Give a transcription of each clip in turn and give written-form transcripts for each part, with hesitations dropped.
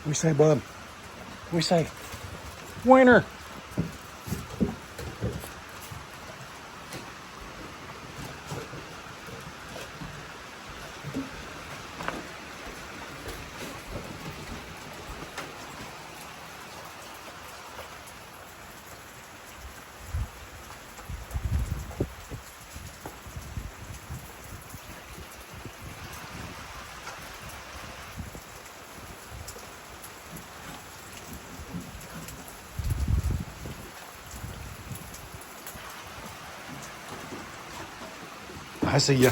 We say, bub. We say, winner. I see ya.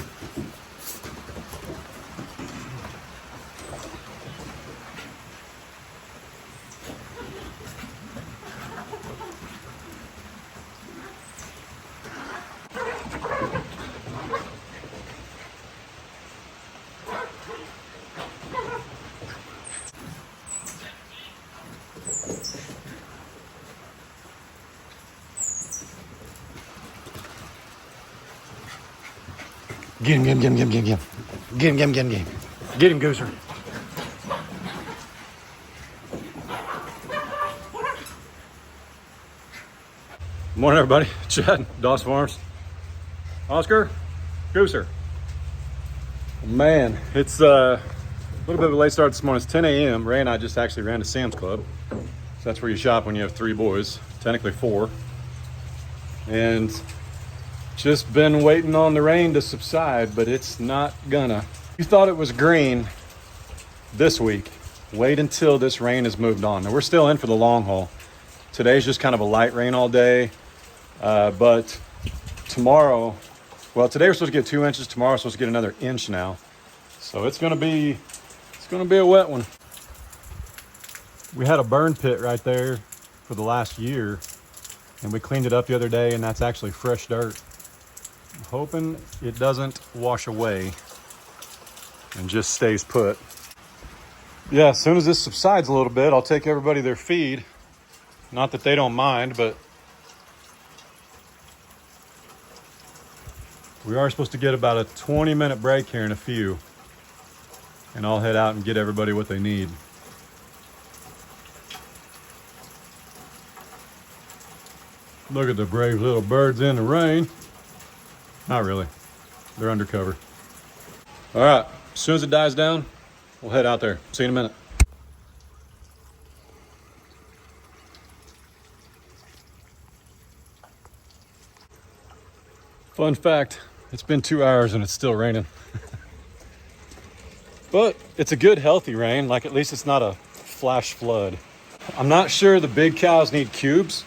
Get him, get him, get him, get him, get him, get him. Get him, get him, get him, get him. Get him, Gooser. Morning, everybody. Chad, Doss Farms. Oscar, Gooser. Man, it's a little bit of a late start this morning. It's 10 a.m. Ray and I just actually ran to Sam's Club. So that's where you shop when you have 3 boys, technically 4. And just been waiting on the rain to subside, but it's not gonna. You thought it was green this week. Wait until this rain has moved on. Now we're still in for the long haul. Today's just kind of a light rain all day, but tomorrow, well, today we're supposed to get 2 inches. Tomorrow we're supposed to get another inch now. So it's gonna be a wet one. We had a burn pit right there for the last year, and we cleaned it up the other day, and that's actually fresh dirt. I'm hoping it doesn't wash away and just stays put. Yeah, as soon as this subsides a little bit, I'll take everybody their feed. Not that they don't mind, but we are supposed to get about a 20-minute break here in a few, and I'll head out and get everybody what they need. Look at the brave little birds in the rain. Not really. They're undercover. All right, as soon as it dies down, we'll head out there. See you in a minute. Fun fact, it's been 2 hours and it's still raining. But it's a good, healthy rain. Like, at least it's not a flash flood. I'm not sure the big cows need cubes.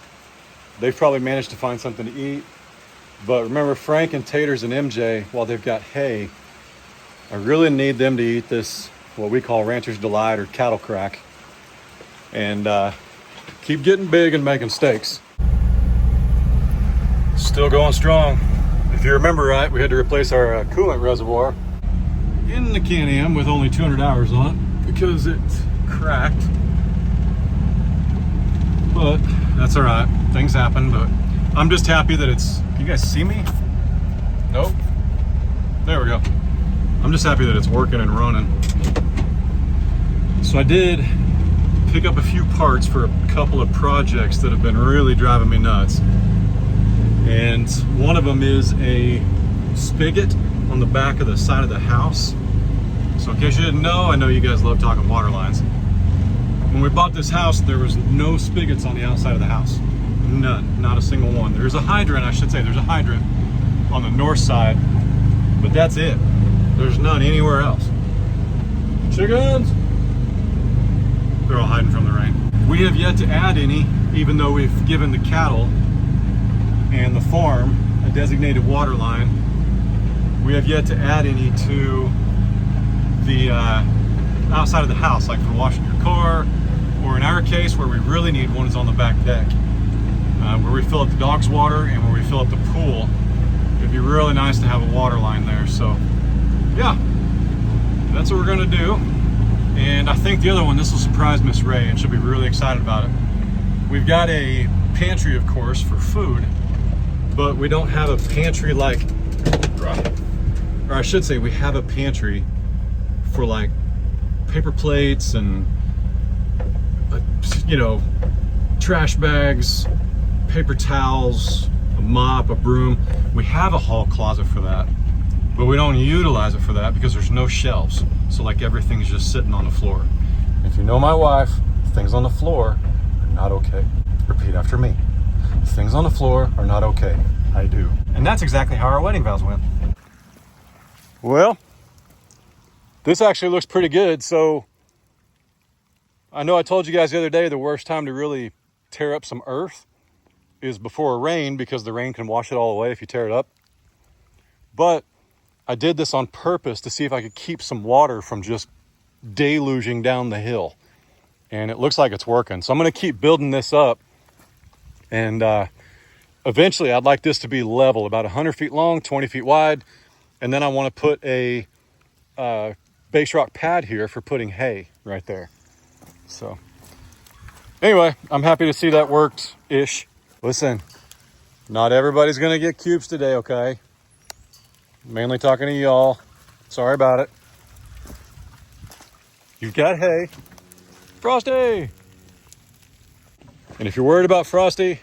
They've probably managed to find something to eat. But remember, Frank and Taters and MJ, while they've got hay, I really need them to eat this, what we call Rancher's Delight or cattle crack, and keep getting big and making steaks. Still going strong. If you remember right, we had to replace our coolant reservoir in the Can-Am with only 200 hours on it because it cracked. But that's all right. Things happen, but I'm just happy that it's, you guys see me? Nope. There we go. I'm just happy that it's working and running. So I did pick up a few parts for a couple of projects that have been really driving me nuts. And one of them is a spigot on the back of the side of the house. So in case you didn't know, I know you guys love talking water lines. When we bought this house, there was no spigots on the outside of the house. None, not a single one. There's a hydrant, I should say, there's a hydrant on the north side, but that's it. There's none anywhere else. Chickens! They're all hiding from the rain. We have yet to add any, even though we've given the cattle and the farm a designated water line. We have yet to add any to the outside of the house, like for washing your car, or in our case, where we really need one is on the back deck, where we fill up the dog's water and where we fill up the pool. It'd be really nice to have a water line there. So yeah, that's what we're gonna do. And I think the other one, this will surprise Miss Ray, and she'll be really excited about it. We've got a pantry, of course, for food, but we don't have a pantry like, or I should say we have a pantry for like paper plates and you know, trash bags, paper towels, a mop, a broom. We have a hall closet for that, but we don't utilize it for that because there's no shelves. So like everything's just sitting on the floor. If you know my wife, things on the floor are not okay. Repeat after me. Things on the floor are not okay. I do. And that's exactly how our wedding vows went. Well, this actually looks pretty good. So I know I told you guys the other day the worst time to really tear up some earth is before a rain, because the rain can wash it all away if you tear it up. But I did this on purpose to see if I could keep some water from just deluging down the hill. And it looks like it's working. So I'm going to keep building this up. And eventually I'd like this to be level, about 100 feet long, 20 feet wide. And then I want to put a base rock pad here for putting hay right there. So anyway, I'm happy to see that worked-ish. Listen, not everybody's going to get cubes today, okay? Mainly talking to y'all. Sorry about it. You've got hay. Frosty! And if you're worried about Frosty,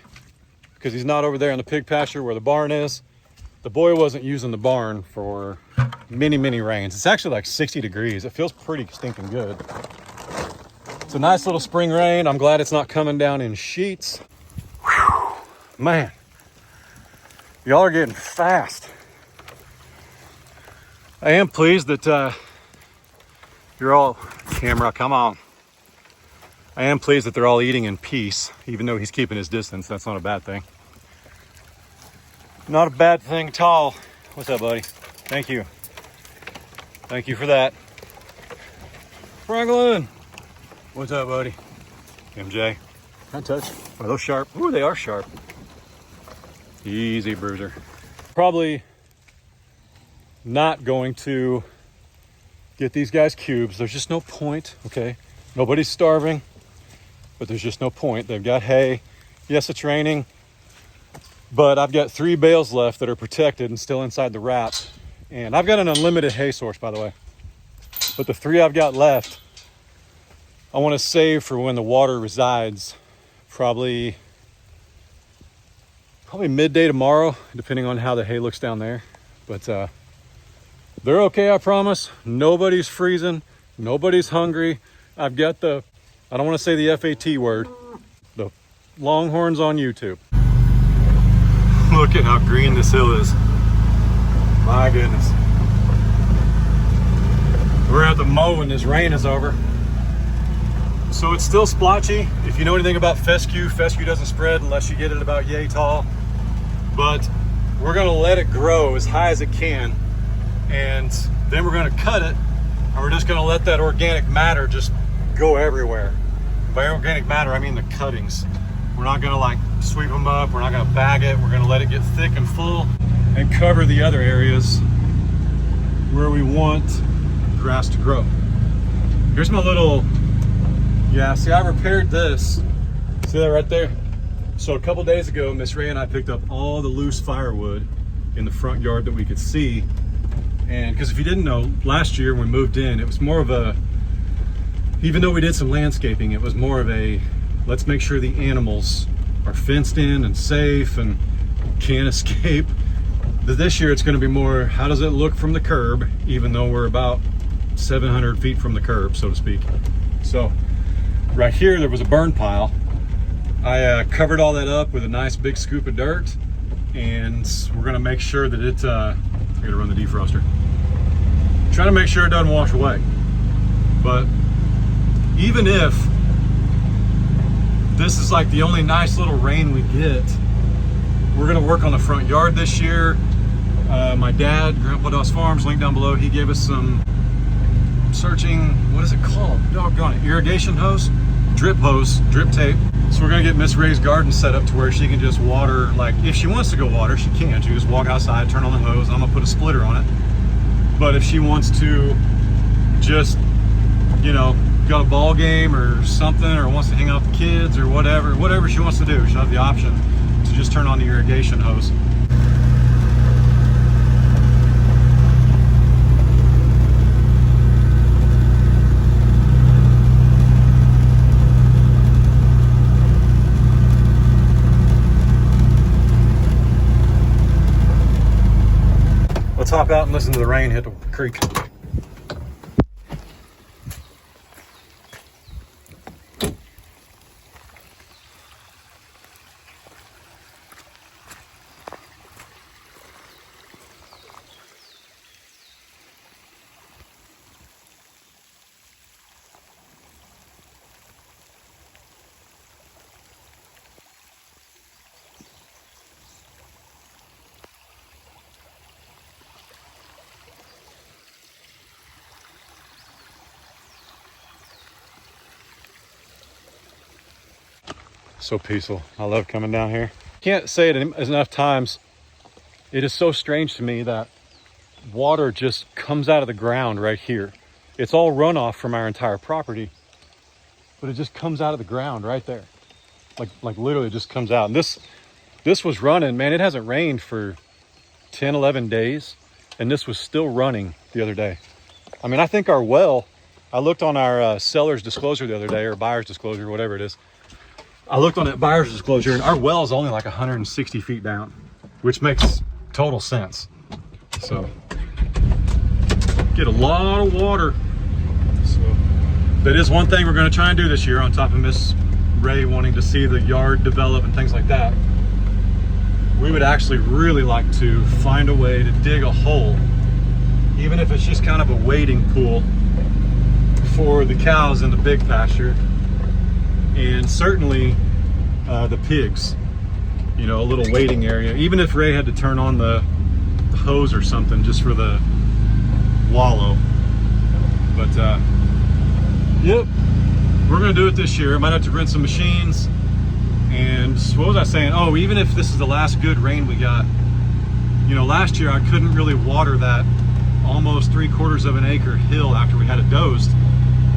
because he's not over there in the pig pasture where the barn is, the boy wasn't using the barn for many, many rains. It's actually like 60 degrees. It feels pretty stinking good. It's a nice little spring rain. I'm glad it's not coming down in sheets. Whew, man, y'all are getting fast. I am pleased that you're all, camera, come on. I am pleased that they're all eating in peace, even though he's keeping his distance. That's not a bad thing. Not a bad thing at all. What's up, buddy? Thank you. Thank you for that. Franklin. What's up, buddy? MJ. Can I touch? Are those sharp? Ooh, they are sharp. Easy, bruiser. Probably not going to get these guys cubes. There's just no point, okay? Nobody's starving, but there's just no point. They've got hay. Yes, it's raining, but I've got 3 bales left that are protected and still inside the wrap. And I've got an unlimited hay source, by the way. But the 3 I've got left, I want to save for when the water resides, probably midday tomorrow, depending on how the hay looks down there. But they're okay, I promise. Nobody's freezing. Nobody's hungry. I've got the, I don't want to say the FAT word, the Longhorns on YouTube. Look at how green this hill is. My goodness. We're at the mow when this rain is over. So it's still splotchy. If you know anything about fescue, fescue doesn't spread unless you get it about yay tall. But we're gonna let it grow as high as it can. And then we're gonna cut it, and we're just gonna let that organic matter just go everywhere. By organic matter, I mean the cuttings. We're not gonna like sweep them up. We're not gonna bag it. We're gonna let it get thick and full and cover the other areas where we want grass to grow. Here's my little, yeah, see, I repaired this. See that right there? So a couple days ago, Miss Ray and I picked up all the loose firewood in the front yard that we could see. And because if you didn't know, last year when we moved in, it was more of a, even though we did some landscaping, it was more of a, let's make sure the animals are fenced in and safe and can't escape. But this year it's going to be more, how does it look from the curb, even though we're about 700 feet from the curb, so to speak. So right here, there was a burn pile. I covered all that up with a nice big scoop of dirt, and we're going to make sure that it, I got to run the defroster. Trying to make sure it doesn't wash away. But even if this is like the only nice little rain we get, we're gonna work on the front yard this year. My dad, Grandpa Doss Farms, link down below, he gave us some searching, what is it called? Doggone it, irrigation hose? Drip hose, drip tape. So we're gonna get Miss Ray's garden set up to where she can just water, like if she wants to go water, she can. She can just walk outside, turn on the hose, and I'm gonna put a splitter on it. But if she wants to just, you know, got a ball game or something, or wants to hang out with the kids or whatever she wants to do, she'll have the option to just turn on the irrigation hose. Let's hop out and listen to the rain hit the creek. So peaceful. I love coming down here. Can't say it enough times. It is so strange to me that water just comes out of the ground right here. It's all runoff from our entire property, but it just comes out of the ground right there. Like literally just comes out. And this was running, man. It hasn't rained for 10, 11 days. And this was still running the other day. I mean, I think our well, I looked on our seller's disclosure the other day, or buyer's disclosure, whatever it is. I looked on that buyer's disclosure, and our well is only like 160 feet down, which makes total sense. So, get a lot of water. So, that is one thing we're going to try and do this year, on top of Miss Ray wanting to see the yard develop and things like that. We would actually really like to find a way to dig a hole, even if it's just kind of a wading pool for the cows in the big pasture. And certainly the pigs, you know, a little waiting area. Even if Ray had to turn on the hose or something just for the wallow. But yep, we're gonna do it this year. I might have to rent some machines. And what was I saying? Oh, even if this is the last good rain we got, you know, last year I couldn't really water that almost 3/4 of an acre hill after we had it dozed,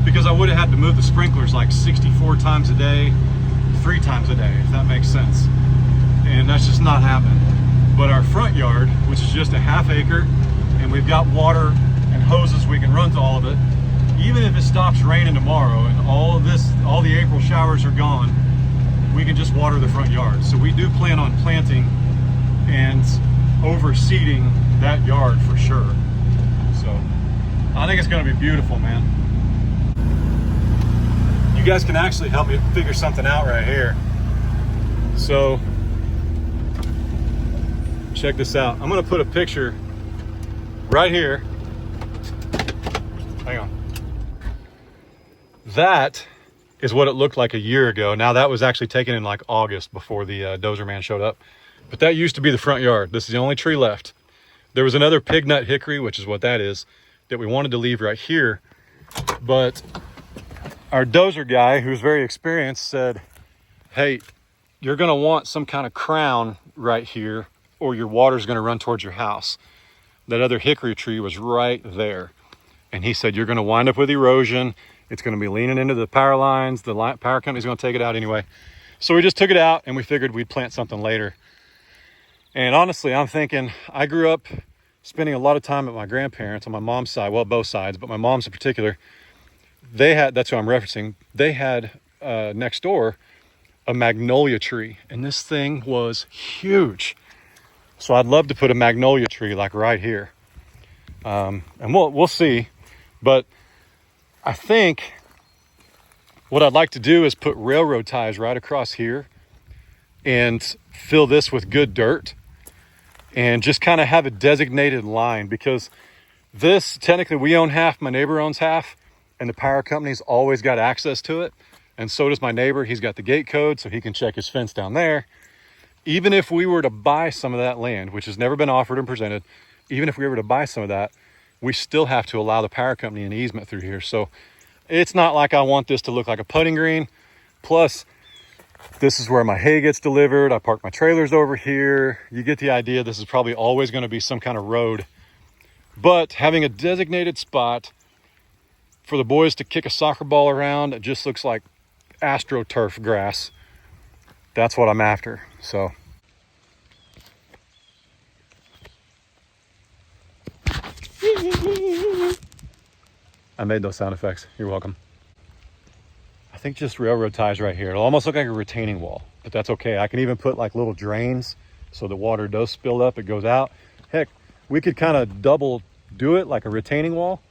because I would have had to move the sprinklers like 64 times a day, 3 times a day, if that makes sense. And that's just not happening. But our front yard, which is just a ½ acre, and we've got water and hoses we can run to all of it, even if it stops raining tomorrow and all the April showers are gone, we can just water the front yard. So we do plan on planting and overseeding that yard for sure. So I think it's gonna be beautiful, man. You guys can actually help me figure something out right here. So check this out. I'm gonna put a picture right here. Hang on. That is what it looked like a year ago. Now that was actually taken in like August before the dozer man showed up. But that used to be the front yard. This is the only tree left. There was another pig nut hickory, which is what that is, that we wanted to leave right here. But our dozer guy, who's very experienced, said, hey, you're gonna want some kind of crown right here or your water's gonna run towards your house. That other hickory tree was right there. And he said, you're gonna wind up with erosion. It's gonna be leaning into the power lines. The power company's gonna take it out anyway. So we just took it out and we figured we'd plant something later. And honestly, I'm thinking, I grew up spending a lot of time at my grandparents on my mom's side, well, both sides, but my mom's in particular. They had, that's who I'm referencing, they had next door a magnolia tree, and this thing was huge. So I'd love to put a magnolia tree like right here. And we'll see. But I think what I'd like to do is put railroad ties right across here and fill this with good dirt and just kind of have a designated line, because this, technically we own half, my neighbor owns half, and the power company's always got access to it. And so does my neighbor. He's got the gate code, so he can check his fence down there. Even if we were to buy some of that land, which has never been offered and presented, even if we were to buy some of that, we still have to allow the power company an easement through here. So it's not like I want this to look like a putting green. Plus, this is where my hay gets delivered. I park my trailers over here. You get the idea. This is probably always going to be some kind of road. But having a designated spot for the boys to kick a soccer ball around, it just looks like AstroTurf grass. That's what I'm after. So I made those sound effects. You're welcome. I think just railroad ties right here. It'll almost look like a retaining wall, but that's okay. I can even put like little drains so the water does spill up, it goes out. Heck, we could kind of double do it like a retaining wall,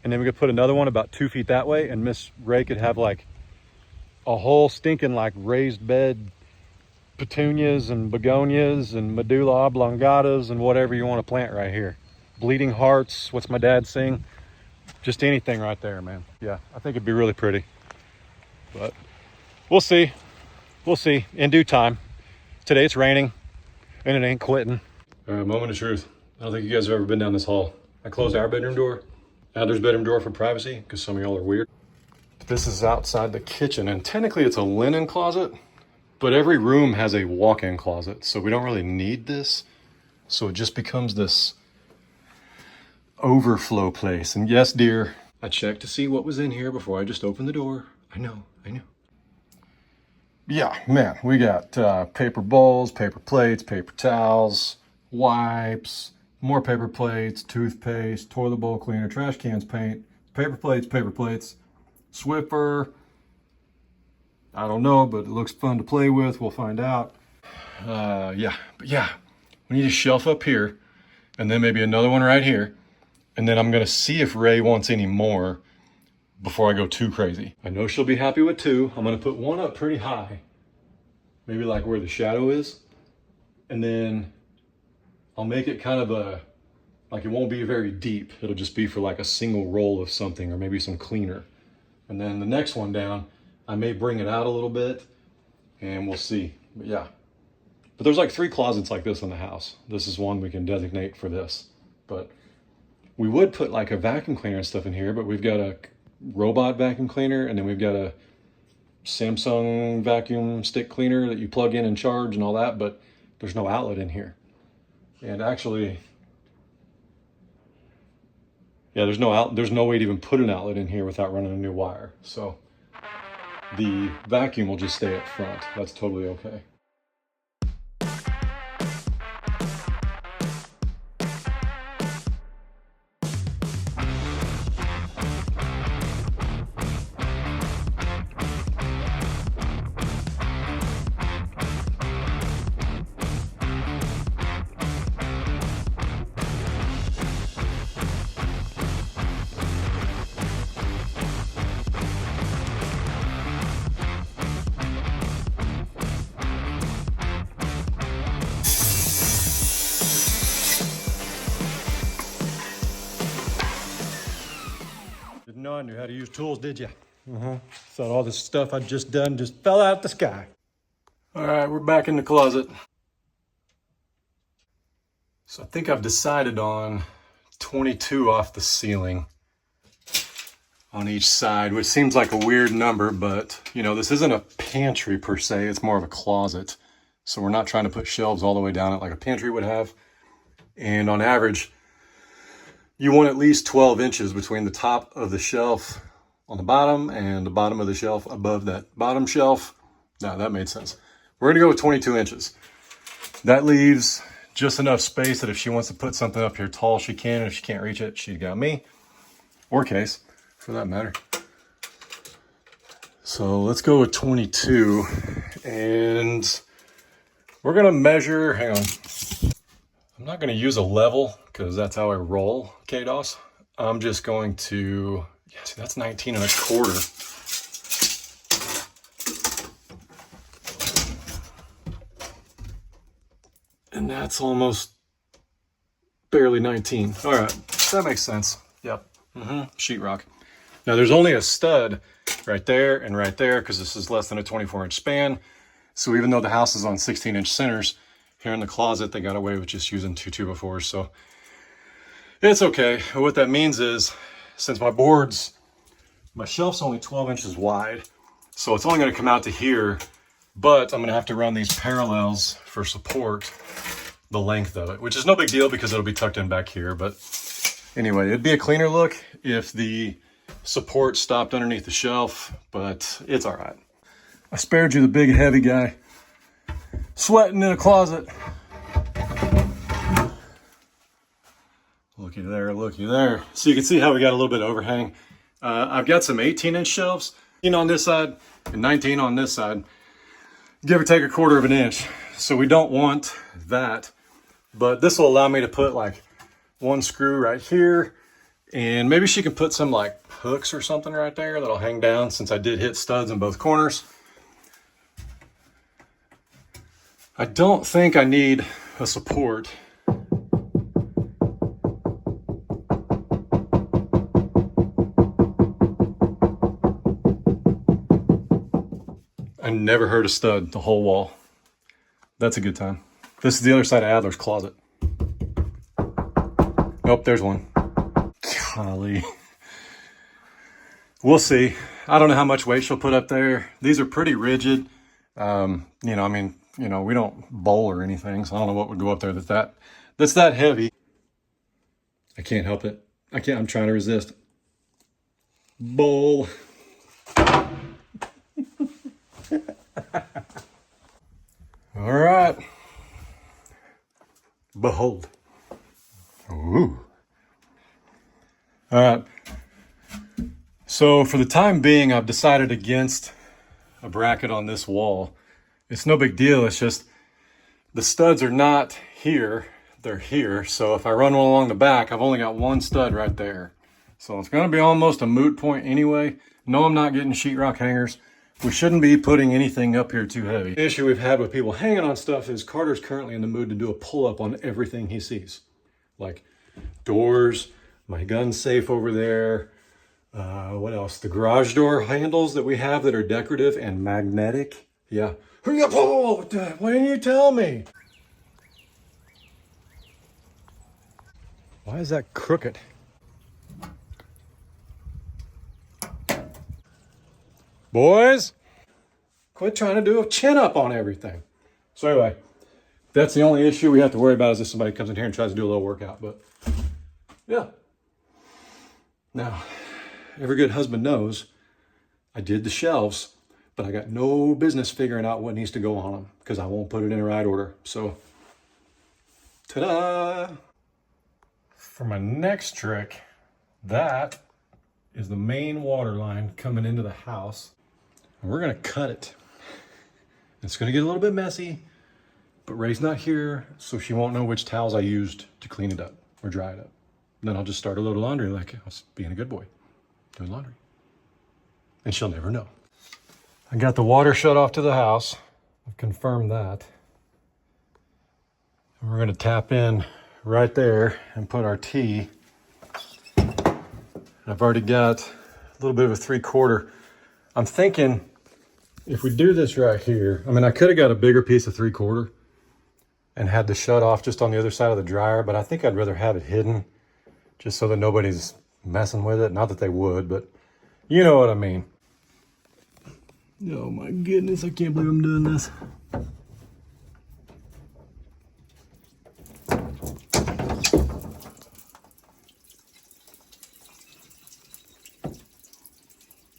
and then we could put another one about 2 feet that way, and Miss Ray could have like a whole stinking like raised bed petunias and begonias and medulla oblongatas and whatever you want to plant right here. Bleeding hearts, what's my dad sing? Just anything right there, man. Yeah, I think it'd be really pretty. But we'll see. We'll see in due time. Today it's raining and it ain't quitting. All right, moment of truth. I don't think you guys have ever been down this hall. I closed our bedroom door, Adler's bedroom door for privacy, because some of y'all are weird. This is outside the kitchen, and technically it's a linen closet, but every room has a walk-in closet, so we don't really need this. So it just becomes this overflow place. And yes, dear, I checked to see what was in here before I just opened the door. I know. Yeah, man, we got paper bowls, paper plates, paper towels, wipes, more paper plates, toothpaste, toilet bowl cleaner, trash cans, paint, paper plates, Swiffer. I don't know, but it looks fun to play with. We'll find out. Yeah, we need a shelf up here, and then maybe another one right here. And then I'm gonna see if Ray wants any more before I go too crazy. I know she'll be happy with 2. I'm gonna put one up pretty high, maybe like where the shadow is. And then I'll make it kind of like it won't be very deep. It'll just be for like a single roll of something or maybe some cleaner. And then the next one down, I may bring it out a little bit and we'll see. But yeah, but there's like 3 closets like this in the house. This is one we can designate for this. But we would put like a vacuum cleaner and stuff in here, but we've got a robot vacuum cleaner, and then we've got a Samsung vacuum stick cleaner that you plug in and charge and all that, but there's no outlet in here. And actually, yeah, there's no way to even put an outlet in here without running a new wire. So the vacuum will just stay up front. That's totally okay. Didn't know I knew how to use tools, did you? Thought all this stuff I'd just done just fell out the sky. All right, we're back in the closet. So I think I've decided on 22 off the ceiling on each side, which seems like a weird number, but you know, this isn't a pantry per se, it's more of a closet. So we're not trying to put shelves all the way down it like a pantry would have. And on average, you want at least 12 inches between the top of the shelf on the bottom and the bottom of the shelf above that bottom shelf. Now that made sense. We're gonna go with 22 inches. That leaves just enough space that if she wants to put something up here tall, she can. And if she can't reach it, she's got me, or Case, for that matter. So let's go with 22. And we're gonna measure, hang on. I'm not gonna use a level because that's how I roll, chaddoss. I'm just going to, yeah, see, that's 19 1/4. And that's almost barely 19. All right, that makes sense. Yep, sheetrock. Now there's only a stud right there and right there because this is less than a 24-inch span. So even though the house is on 16-inch centers, here in the closet, they got away with just using 2 2x4s. So it's okay. What that means is, since my shelf's only 12 inches wide, so it's only gonna come out to here, but I'm gonna have to run these parallels for support, the length of it, which is no big deal because it'll be tucked in back here. But anyway, it'd be a cleaner look if the support stopped underneath the shelf, but it's all right. I spared you the big heavy guy sweating in a closet. Looky there, looky there. So you can see how we got a little bit of overhang. I've got some 18-inch shelves, 18 on this side and 19 on this side, give or take 1/4 inch. So we don't want that, but this will allow me to put like one screw right here, and maybe she can put some like hooks or something right there that'll hang down, since I did hit studs in both corners. I don't think I need a support. I never heard a stud the whole wall. That's a good time. This is the other side of Adler's closet. Nope, there's one. Golly. We'll see. I don't know how much weight she'll put up there. These are pretty rigid. You know, I mean, you know, we don't bowl or anything, so I don't know what would go up there that's that heavy. I can't help it. I'm trying to resist. Bowl. All right. Behold. Ooh. All right. So for the time being, I've decided against a bracket on this wall. It's no big deal. It's just the studs are not here. They're here. So if I run one along the back, I've only got one stud right there. So it's going to be almost a moot point anyway. No, I'm not getting sheetrock hangers. We shouldn't be putting anything up here too heavy. The issue we've had with people hanging on stuff is Carter's currently in the mood to do a pull-up on everything he sees. Like doors, my gun safe over there. What else? The garage door handles that we have that are decorative and magnetic. Yeah. Oh, why didn't you tell me? Why is that crooked? Boys, quit trying to do a chin up on everything. So anyway, that's the only issue we have to worry about, is if somebody comes in here and tries to do a little workout. But yeah. Now, every good husband knows I did the shelves, but I got no business figuring out what needs to go on them because I won't put it in the right order. So, ta-da! For my next trick, that is the main water line coming into the house. And we're gonna cut it. It's gonna get a little bit messy, but Ray's not here, so she won't know which towels I used to clean it up or dry it up. Then I'll just start a load of laundry like I was being a good boy, doing laundry. And she'll never know. I got the water shut off to the house. I've confirmed that. And we're gonna tap in right there and put our tea. I've already got a little bit of a 3/4. I'm thinking if we do this right here, I mean, I could have got a bigger piece of 3/4 and had the shut off just on the other side of the dryer, but I think I'd rather have it hidden just so that nobody's messing with it. Not that they would, but you know what I mean. Oh my goodness, I can't believe I'm doing this.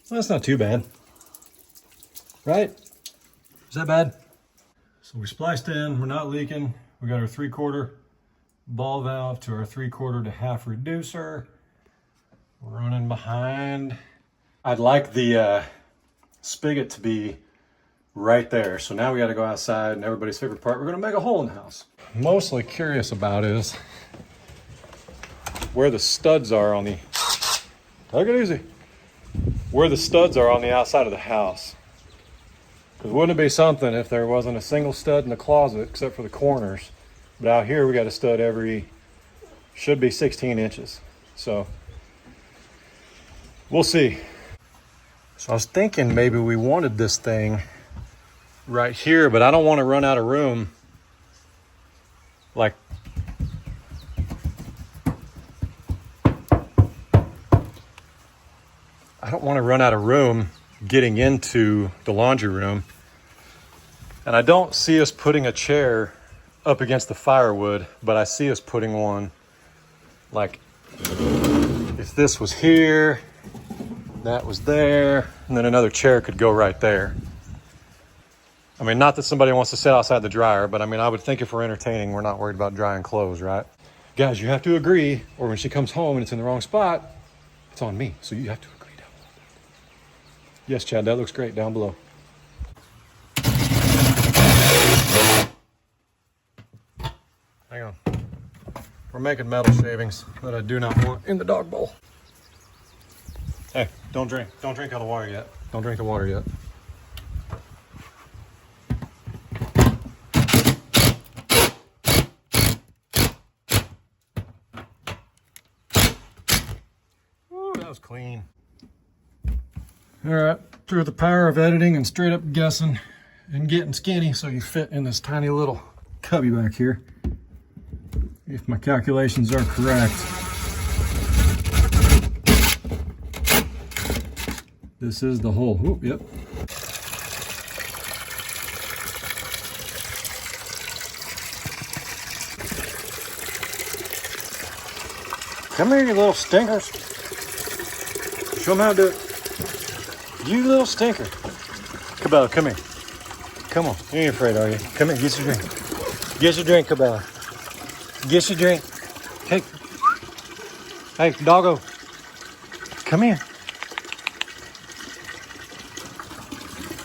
Well, that's not too bad, right? Is that bad? So we spliced in, we're not leaking. We got our 3/4 ball valve to our 3/4 to half reducer. We're running behind. I'd like the spigot to be right there. So now we got to go outside, and everybody's favorite part, we're going to make a hole in the house. Mostly curious about is where the studs are on the, take it easy, where the studs are on the outside of the house. Because wouldn't it be something if there wasn't a single stud in the closet except for the corners? But out here we got a stud every, should be 16 inches. So we'll see. So I was thinking maybe we wanted this thing right here, but I don't want to run out of room. Like, I don't want to run out of room getting into the laundry room. And I don't see us putting a chair up against the firewood, but I see us putting one, like, if this was here, that was there, and then another chair could go right there. I mean, not that somebody wants to sit outside the dryer, but I mean, I would think if we're entertaining, we're not worried about drying clothes, right? Guys, you have to agree, or when she comes home and it's in the wrong spot, it's on me. So you have to agree down below. Yes, Chad, that looks great down below. Hang on. We're making metal shavings that I do not want in the dog bowl. Hey, don't drink. Don't drink out of the water yet. Don't drink the water yet. Ooh, that was clean. All right, through the power of editing and straight up guessing and getting skinny so you fit in this tiny little cubby back here. If my calculations are correct. This is the hole. Oop, yep. Come here, you little stinkers. Show them how to do it. You little stinker. Cabela, come here. Come on. You ain't afraid, are you? Come here, get your drink. Get your drink, Cabela. Get your drink. Hey. Hey, doggo. Come here.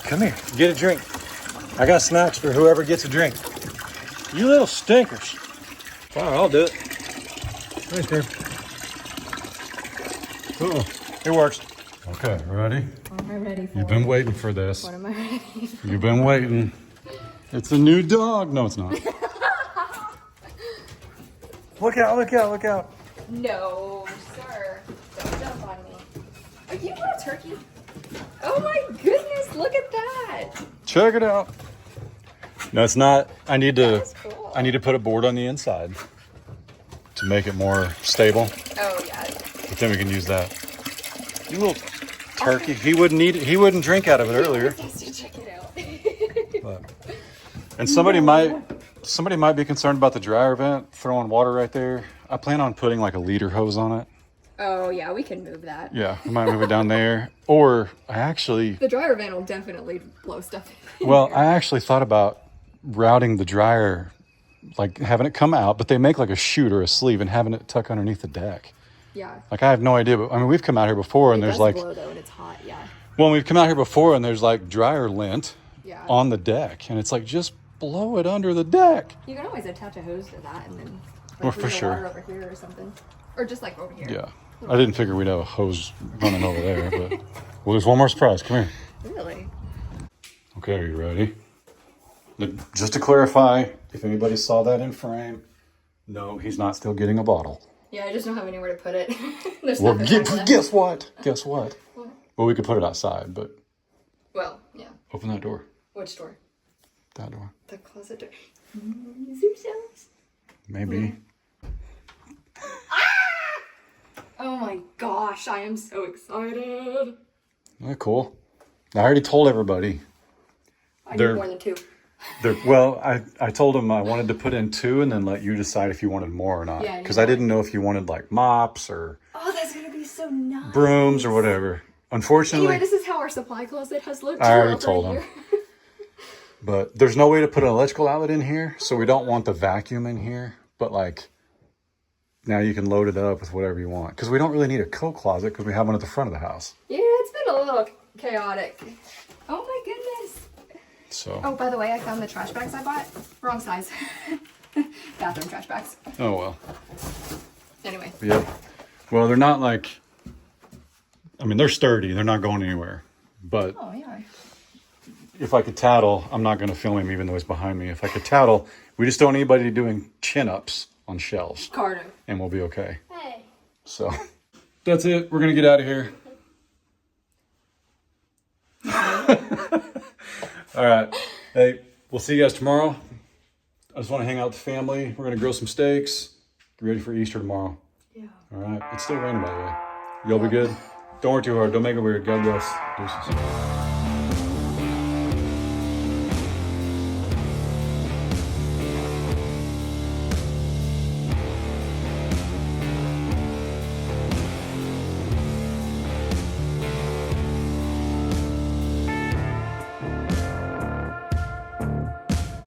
Come here. Get a drink. I got snacks for whoever gets a drink. You little stinkers. Fine, I'll do it. Thanks, babe. Oh, it works. Okay, ready? What am I ready for? You've been waiting for this. What am I ready for? You've been waiting. It's a new dog. No, it's not. Look out, look out, look out. No, sir. Don't jump on me. Are you a turkey? Oh my goodness, look at that. Check it out. No, it's not. I need to Cool. I need to put a board on the inside to make it more stable. Oh yeah. But then we can use that. You little turkey. He wouldn't eat it. He wouldn't drink out of it earlier. Check it out. But, and somebody might be concerned about the dryer vent, throwing water right there. I plan on putting like a leader hose on it. Oh yeah, we can move that. Yeah, I might move it down there. Or The dryer vent will definitely blow stuff in. well, I actually thought about routing the dryer, like having it come out, but they make like a chute or a sleeve and having it tuck underneath the deck. Yeah. Like I have no idea, but I mean, we've come out here before and It there's does like, blow though, and it's hot. Yeah. well, we've come out here before and there's like dryer lint Yeah. on the deck. And it's like, just blow it under the deck. You can always attach a hose to that and then Well, like for leave the sure. water over here or something, or just like over here. Yeah. I didn't figure we'd have a hose running over there, but well, there's one more surprise. Come here. Really? Okay, are you ready? Just to clarify, if anybody saw that in frame, no, he's not still getting a bottle. Yeah, I just don't have anywhere to put it. There's Well, nothing left. guess what? Guess what? What? Well, we could put it outside, but Well, yeah. open that door. Which door? That door. The closet door. Is there shelves? Maybe. Oh my gosh, I am so excited. Oh, cool. I already told everybody. I They're- need more than two. Well, I told them I wanted to put in 2 and then let you decide if you wanted more or not. Yeah, Because I didn't know if you wanted like mops or Oh, that's gonna be so nice. brooms or whatever. Unfortunately, Anyway, this is how our supply closet has looked. I already over told here. them. But there's no way to put an electrical outlet in here, so we don't want the vacuum in here. But like, now you can load it up with whatever you want. Because we don't really need a coat closet because we have one at the front of the house. Yeah, it's been a little chaotic. Oh my goodness. So. Oh, by the way, I found the trash bags I bought. Wrong size. Bathroom trash bags. Oh well. Anyway. Yep. Well, they're not like. I mean, they're sturdy. They're not going anywhere. But Oh yeah. if I could tattle, I'm not going to film him even though he's behind me. If I could tattle, we just don't need anybody doing chin-ups on shelves. Carter. And we'll be okay. Hey. So that's it. We're going to get out of here. All right. Hey, we'll see you guys tomorrow. I just want to hang out with the family. We're going to grill some steaks. Get ready for Easter tomorrow. Yeah. All right. It's still raining, by the way. Y'all be good. Don't work too hard. Don't make it weird. God bless. Deuces.